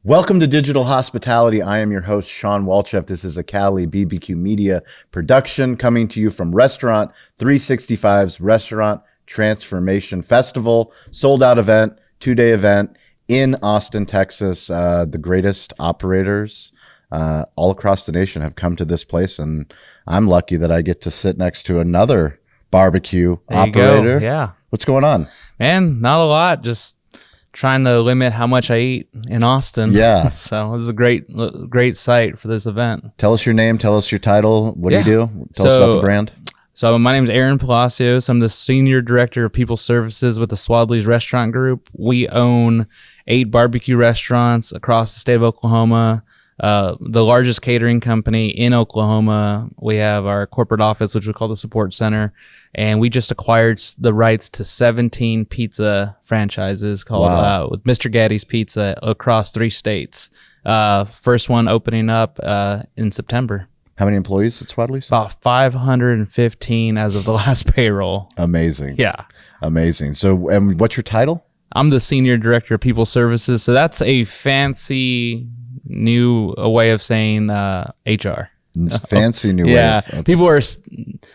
Welcome to Digital Hospitality. I am your host, Shawn Walchef. This is a Cali BBQ media production coming to you from Restaurant365's Restaurant Transformation Festival, sold out event, 2-day event in Austin, Texas. The greatest operators all across the nation have come to this place, and I'm lucky that I get to sit next to another barbecue operator. Yeah. What's going on? Man, not a lot. Just trying to limit how much I eat in Austin. Yeah. So this is a great site for this event. Tell us your name. Tell us your title. What do you do? Tell us about the brand. So my name is Palacios. I'm the Senior Director of People Services with the Swadley's Restaurant Group. We own 8 barbecue restaurants across the state of Oklahoma. The largest catering company in Oklahoma. We have our corporate office, which we call the support center, and we just acquired the rights to 17 pizza franchises called with Mr. Gatti's Pizza across 3 states. First one opening up in September. How many employees at Swadley's? About 515 as of the last payroll. Amazing. Yeah. Amazing. So, and what's your title? I'm the Senior Director of People Services. So that's a fancy new way of saying HR. Fancy new way. Yeah. People are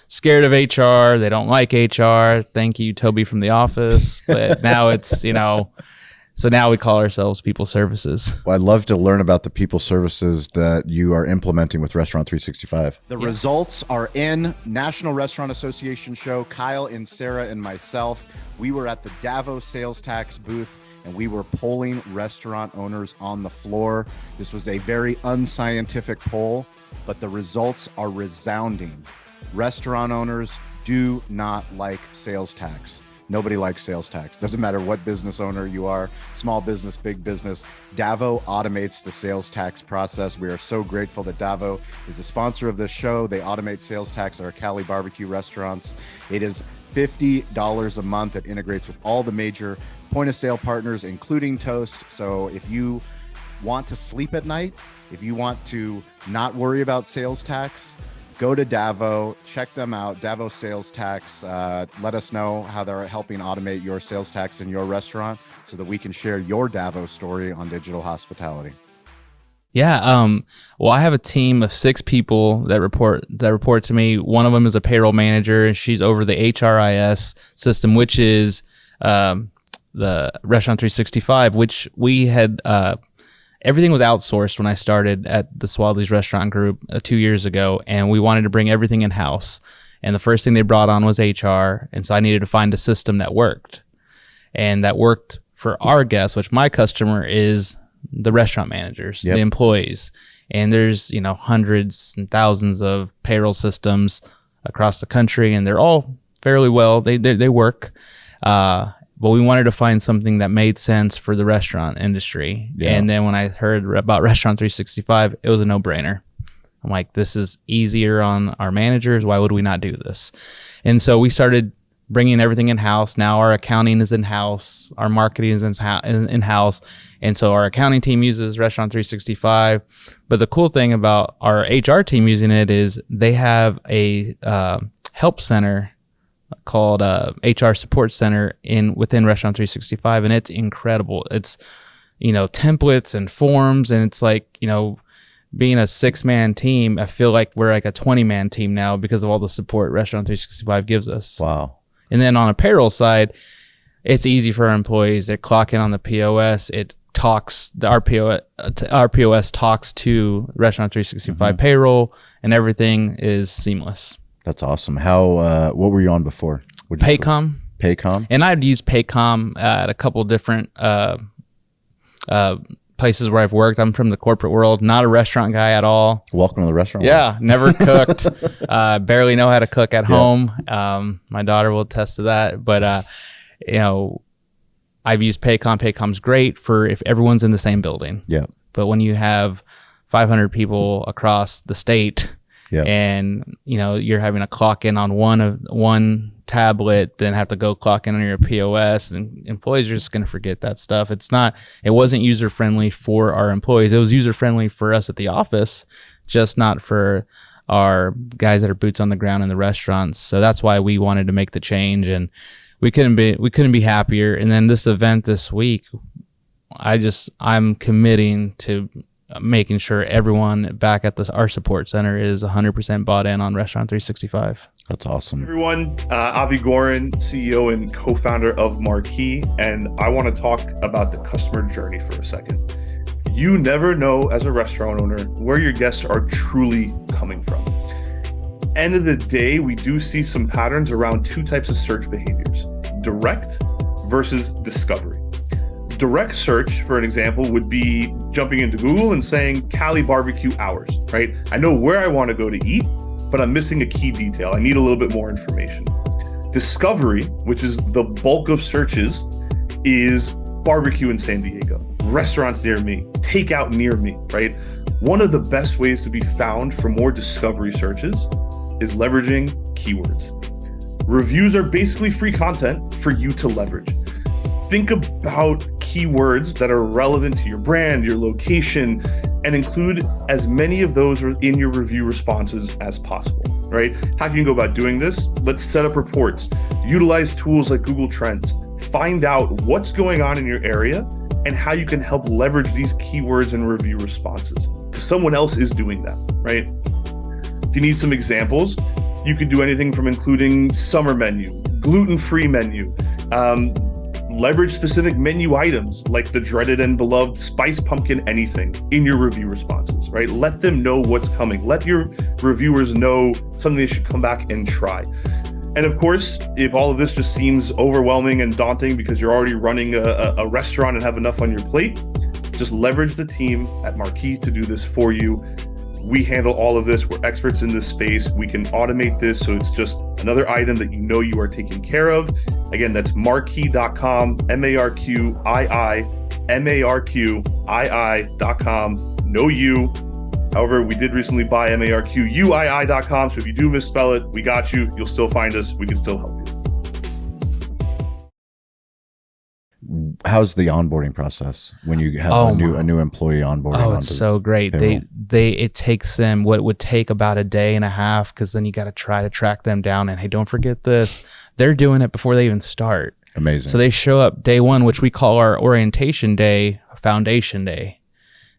scared of HR. They don't like HR. Thank you, Toby from The Office. But now it's, so now we call ourselves People Services. Well, I'd love to learn about the people services that you are implementing with Restaurant365. The results are in. National Restaurant Association show. Kyle and Sarah and myself, we were at the Davos sales tax booth, and we were polling restaurant owners on the floor. This was a very unscientific poll, but the results are resounding. Restaurant owners do not like sales tax. Nobody likes sales tax. Doesn't matter what business owner you are, small business, big business. Davo automates the sales tax process. We are so grateful that Davo is the sponsor of this show. They automate sales tax at our Cali barbecue restaurants. It is $50 a month. It integrates with all the major point of sale partners, including Toast. So if you want to sleep at night, if you want to not worry about sales tax, go to Davo, check them out, Davo Sales Tax. Let us know how they're helping automate your sales tax in your restaurant so that we can share your Davo story on Digital Hospitality. Yeah. Well, I have a team of 6 people that report to me. One of them is a payroll manager, and she's over the HRIS system, which is the Restaurant365, which we had everything was outsourced when I started at the Swadley's Restaurant Group 2 years ago, and we wanted to bring everything in-house. And the first thing they brought on was HR, and so I needed to find a system that worked. And that worked for our guests, which my customer is the restaurant managers, the employees. And there's, hundreds and thousands of payroll systems across the country, and they're all fairly well. They work. But we wanted to find something that made sense for the restaurant industry. Yeah. And then when I heard about Restaurant365, it was a no-brainer. I'm like, this is easier on our managers. Why would we not do this? And so we started bringing everything in-house. Now our accounting is in-house. Our marketing is in-house. And so our accounting team uses Restaurant365. But the cool thing about our HR team using it is they have a help center called HR Support Center within Restaurant365, and it's incredible. It's templates and forms, and it's like being a 6-man team. I feel like we're like a 20-man team now because of all the support Restaurant365 gives us. Wow. And then on a payroll side, it's easy for our employees. They clock in on the POS. It talks our POS talks to Restaurant365 payroll, and everything is seamless. That's awesome. How? What were you on before? Paycom. Paycom. And I'd used Paycom at a couple different places where I've worked. I'm from the corporate world, not a restaurant guy at all. Welcome to the restaurant world. Never cooked. Barely know how to cook at home. My daughter will attest to that. But I've used Paycom. Paycom's great for if everyone's in the same building. Yeah. But when you have 500 people across the state. Yeah. And you're having to clock in on one tablet, then have to go clock in on your POS, and employees are just going to forget that stuff. It wasn't user friendly for our employees. It was user friendly for us at the office, just not for our guys that are boots on the ground in the restaurants. So that's why we wanted to make the change, and we couldn't be happier. And then this event this week, I'm committing to making sure everyone back at our support center is 100% bought in on Restaurant 365. That's awesome. Everyone, Avi Gorin, CEO and co-founder of Marquee, and I want to talk about the customer journey for a second. You never know as a restaurant owner where your guests are truly coming from. End of the day, we do see some patterns around two types of search behaviors: direct versus discovery. Direct search, for an example, would be jumping into Google and saying Cali barbecue hours, right? I know where I want to go to eat, but I'm missing a key detail. I need a little bit more information. Discovery, which is the bulk of searches, is barbecue in San Diego, restaurants near me, takeout near me, right? One of the best ways to be found for more discovery searches is leveraging keywords. Reviews are basically free content for you to leverage. Think about keywords that are relevant to your brand, your location, and include as many of those in your review responses as possible, right? How can you go about doing this? Let's set up reports, utilize tools like Google Trends, find out what's going on in your area and how you can help leverage these keywords and review responses, because someone else is doing that, right? If you need some examples, you could do anything from including summer menu, gluten-free menu, leverage specific menu items like the dreaded and beloved spice pumpkin anything in your review responses, right? Let them know what's coming. Let your reviewers know something they should come back and try. And of course, if all of this just seems overwhelming and daunting because you're already running a restaurant and have enough on your plate, just leverage the team at Marquee to do this for you. We handle all of this. We're experts in this space. We can automate this so it's just another item that you know you are taking care of. Again, that's marquee.com, marquii.com. No you. However, we did recently buy marquii.com. So if you do misspell it, we got you. You'll still find us. We can still help you. How's the onboarding process when you have a new employee onboarding? Oh, it's so great. Payroll? It takes them what would take about a day and a half, because then you got to try to track them down. And hey, don't forget this. They're doing it before they even start. Amazing. So they show up day one, which we call our orientation day, foundation day.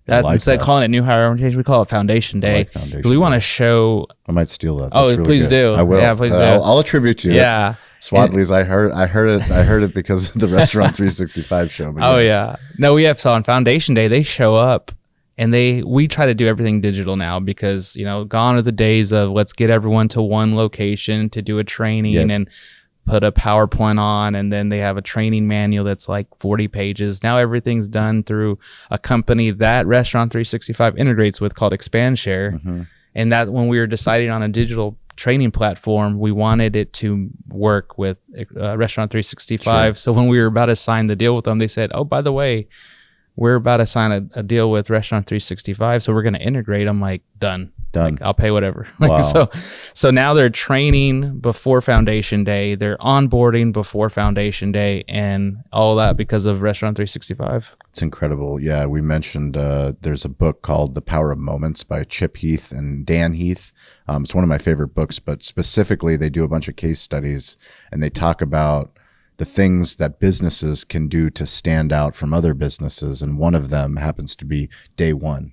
Instead of calling it new hire orientation, we call it foundation day. Because we want to show. I might steal that. That's really please good. do. I will. Yeah, please do. I'll attribute to you. Yeah. Swadley's. I heard it because of the Restaurant 365 show. Oh yeah. No, so on foundation day they show up and we try to do everything digital now, because gone are the days of let's get everyone to one location to do a training and put a PowerPoint on, and then they have a training manual that's like 40 pages. Now everything's done through a company that Restaurant 365 integrates with called Expand Share. Mm-hmm. And that when we were deciding on a digital training platform, we wanted it to work with Restaurant 365. Sure. So when we were about to sign the deal with them, they said, oh, by the way, we're about to sign a deal with Restaurant 365. So we're going to integrate. I'm like, done. Like, I'll pay whatever. Wow. So now they're training before foundation day. They're onboarding before foundation day, and all that because of Restaurant 365. It's incredible. Yeah, we mentioned there's a book called The Power of Moments by Chip Heath and Dan Heath. It's one of my favorite books, but specifically they do a bunch of case studies and they talk about the things that businesses can do to stand out from other businesses. And one of them happens to be day one.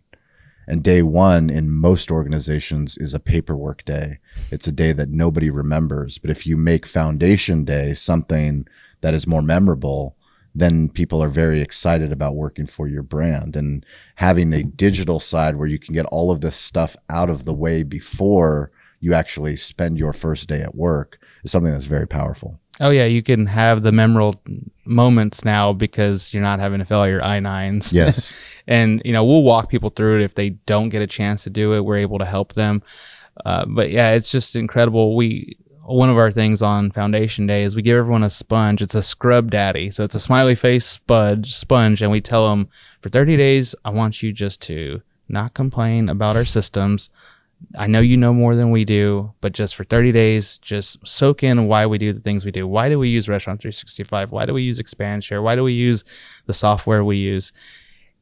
And day one in most organizations is a paperwork day. It's a day that nobody remembers. But if you make foundation day something that is more memorable, then people are very excited about working for your brand. And having a digital side where you can get all of this stuff out of the way before you actually spend your first day at work is something that's very powerful. Oh yeah, you can have the memorable moments now because you're not having to fill out your I-9s. Yes. And we'll walk people through it. If they don't get a chance to do it, we're able to help them. But yeah, it's just incredible. One of our things on Foundation Day is we give everyone a sponge. It's a scrub daddy. So it's a smiley face sponge. And we tell them for 30 days, I want you just to not complain about our systems. I know you know more than we do, but just for 30 days, just soak in why we do the things we do. Why do we use Restaurant 365? Why do we use Expand Share? Why do we use the software we use?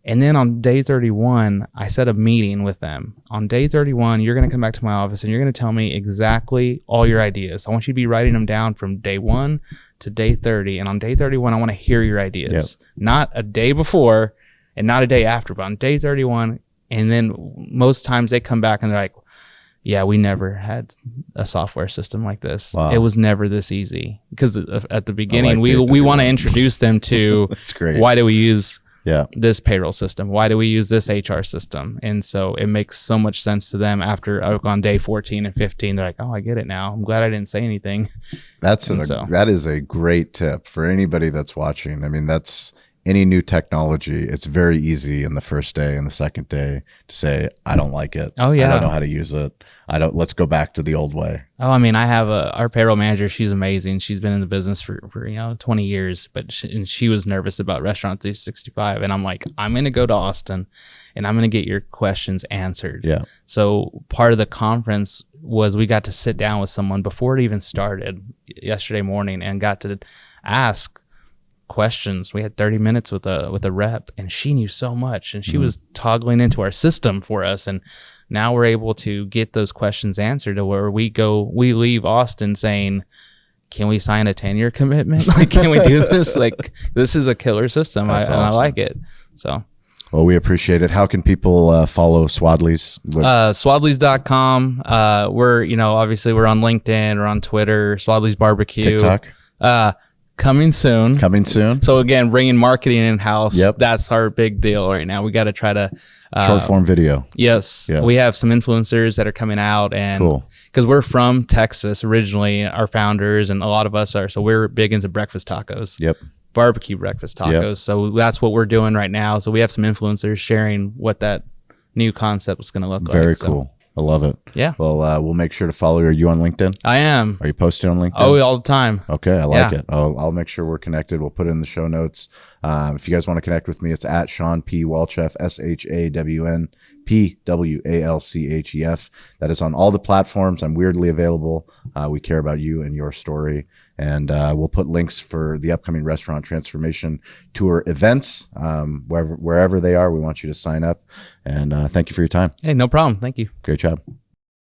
And then on day 31, I set a meeting with them. On day 31, you're going to come back to my office and you're going to tell me exactly all your ideas. I want you to be writing them down from day 1 to day 30. And on day 31, I want to hear your ideas, not a day before and not a day after, but on day 31. And then most times they come back and they're like, yeah, we never had a software system like this. Wow. It was never this easy. Because at the beginning, like we want to introduce them to That's great. why do we use Yeah. this payroll system? Why do we use this HR system? And so it makes so much sense to them after on day 14 and 15. They're like, oh, I get it now. I'm glad I didn't say anything. That is a great tip for anybody that's watching. I mean, that's any new technology. It's very easy in the first day and the second day to say, I don't like it. Oh, yeah. I don't know how to use it. Let's go back to the old way. Oh, I mean, I have our payroll manager. She's amazing. She's been in the business for 20 years, but she was nervous about Restaurant 365. And I'm like, I'm going to go to Austin and I'm going to get your questions answered. Yeah. So part of the conference was we got to sit down with someone before it even started yesterday morning and got to ask questions. We had 30 minutes with a rep, and she knew so much, and she was toggling into our system for us. And now we're able to get those questions answered to where we leave Austin saying, can we sign a 10-year commitment? Like, can we do this? Like, this is a killer system. That's And I awesome. like it. So, Well, we appreciate it. How can people follow Swadley's? Swadleys.com. We're, obviously we're on LinkedIn, we're on Twitter, Swadley's Barbecue. TikTok? Coming soon. Coming soon. So again, bringing marketing in house. Yep. That's our big deal right now. We got to try to Short form video. Yes, Yes. we have some influencers that are coming out, and Cool. because we're from Texas originally, our founders and a lot of us are. So we're big into breakfast tacos. Yep. Barbecue breakfast tacos. Yep. So that's what we're doing right now. So we have some influencers sharing what that new concept is going to look like. Very So, cool. I love it. Yeah. Well, we'll make sure to follow you. Are you on LinkedIn? I am. Are you posting on LinkedIn? Oh, all the time. Okay, I like Yeah. it. I'll make sure we're connected. We'll put it in the show notes. If you guys want to connect with me, it's at Shawn P. Walchef, ShawnPWalchef. That is on all the platforms. I'm weirdly available. We care about you and your story. And we'll put links for the upcoming Restaurant Transformation Tour events. Wherever they are, we want you to sign up. And thank you for your time. Hey, no problem. Thank you. Great job.